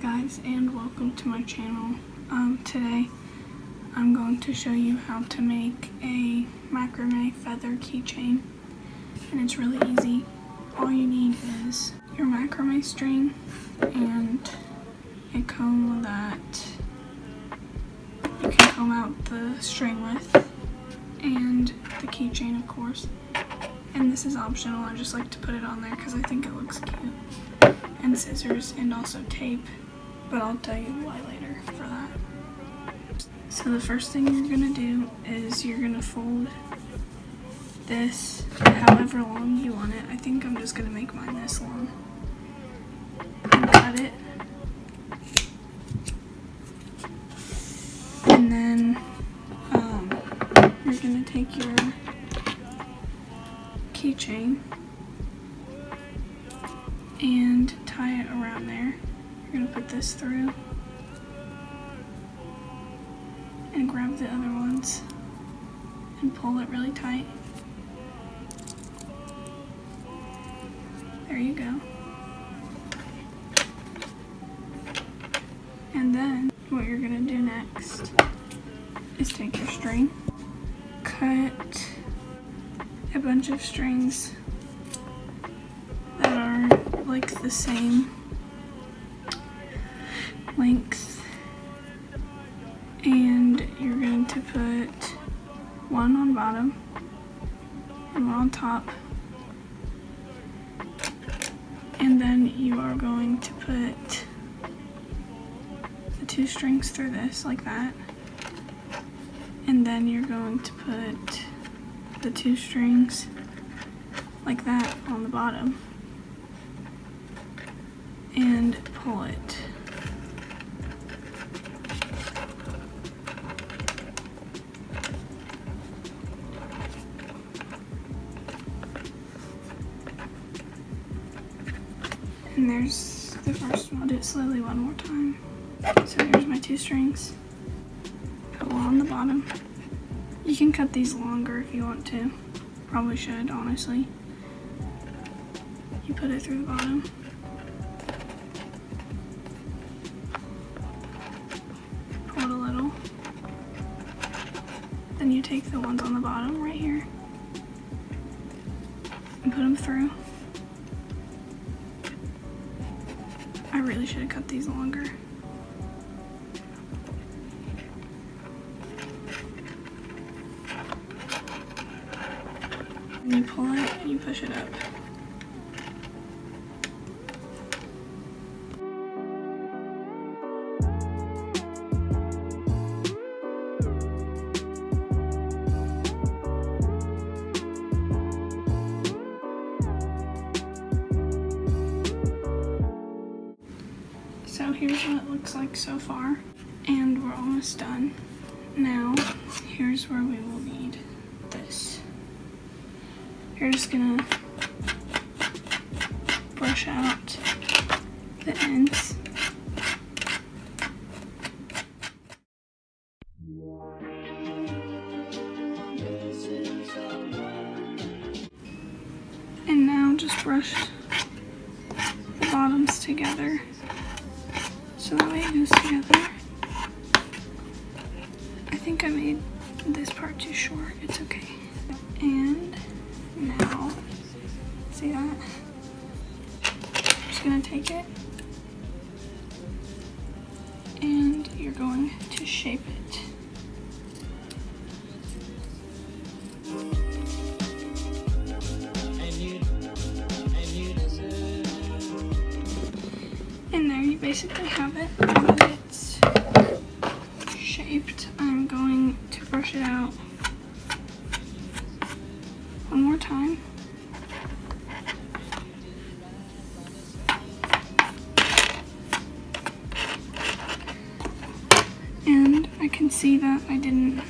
guys, and welcome to my channel. Today I'm going to show you how to make a macrame feather keychain, and it's really easy. All you need is your macrame string and a comb that you can comb out the string with, and the keychain, of course. And this is optional, I just like to put it on there because I think it looks cute. And scissors and also tape, but I'll tell you why later for that. So the first thing you're gonna do is you're gonna fold this however long you want it. I think I'm just gonna make mine this long. And cut it. And then you're gonna take your keychain and tie it around there. You're gonna put this through and grab the other ones and pull it really tight. There you go. And then what you're gonna do next is take your string, cut a bunch of strings that are like the same length, and you're going to put one on bottom and one on top, and then you are going to put the two strings through this like that, and then you're going to put the two strings like that on the bottom and pull it. And there's the first one. I'll do it slowly one more time. So here's my two strings. Put one on the bottom. You can cut these longer if you want to. Probably should, honestly. You put it through the bottom. Pull it a little. Then you take the ones on the bottom right here and put them through. I really should have cut these longer. And you pull it and you push it up. So here's what it looks like so far, and we're almost done. Now, here's where we will need this. You're just gonna brush out the ends. And now just brush the bottoms together so that way it goes together. I think I made this part too short, it's okay. And now, see that? I'm just gonna take it and you're going to shape it. And there you basically have it. Now that it's shaped, I'm going to brush it out one more time. And I can see that I didn't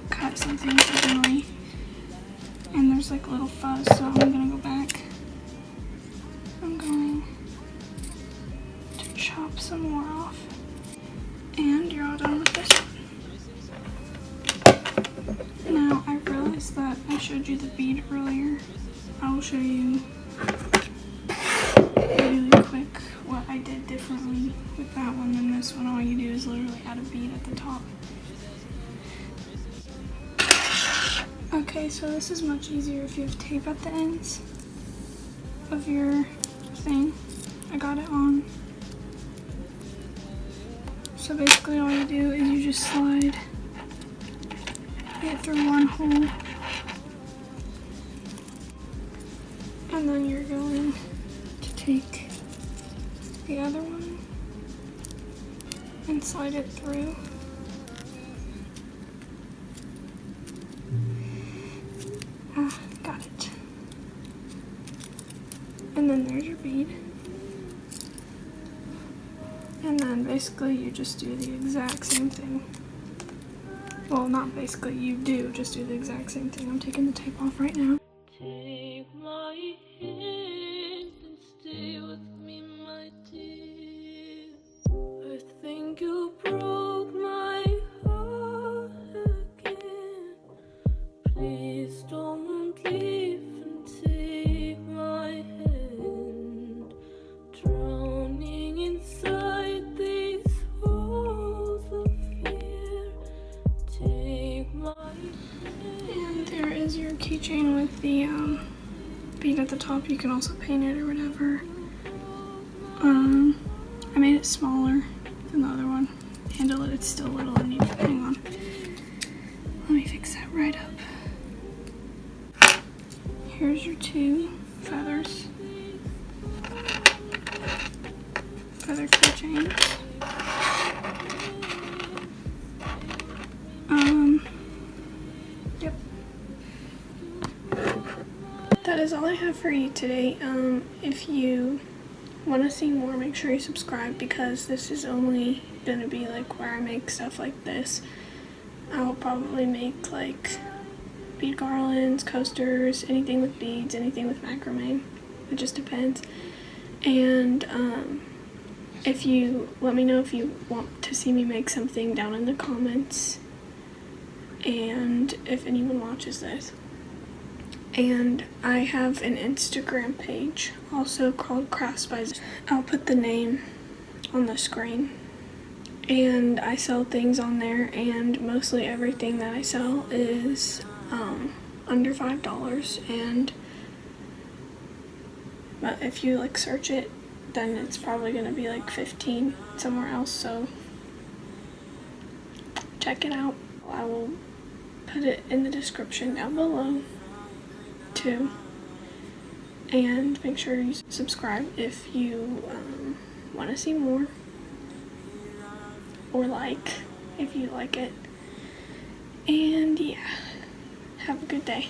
cut something evenly, and there's like a little fuzz, so I'm gonna go back. I'm going to chop some more off, and you're all done with this one. Now I realized that I showed you the bead earlier. I will show you really quick what I did differently with that this one, all you do is literally add a bead at the top. Okay, so this is much easier if you have tape at the ends of your thing. I got it on. So basically all you do is you just slide it through one hole, and then you're going to take the other one and slide it through. Got it. And then there's your bead. And then basically you just do the exact same thing. Well, not basically, you do just do the exact same thing. I'm taking the tape off right now. Take my hand and stay with me, my dear. I think you broke my heart again. Please don't leave and take my hand. Drowning inside these walls of fear. Take my hand. And there is your keychain with the bead at the top. You can also paint it or whatever. I made it smaller than the other one. Handle it, it's still little and you can hang on. Let me fix that right up. Here's your 2 feathers. Feather keychains. Yep. That is all I have for you today. If you want to see more, make sure you subscribe, because this is only going to be like where I make stuff like this. I'll probably make like bead garlands, coasters, anything with beads, anything with macrame. It just depends. And if you let me know if you want to see me make something down in the comments, and if anyone watches this. And I have an Instagram page also called Crafts by Z. I'll put the name on the screen. And I sell things on there, and mostly everything that I sell is under $5. And but if you like search it, then it's probably gonna be like 15 somewhere else, so check it out. I will put it in the description down below too. And make sure you subscribe if you want to see more, or like if you like it. And yeah, have a good day.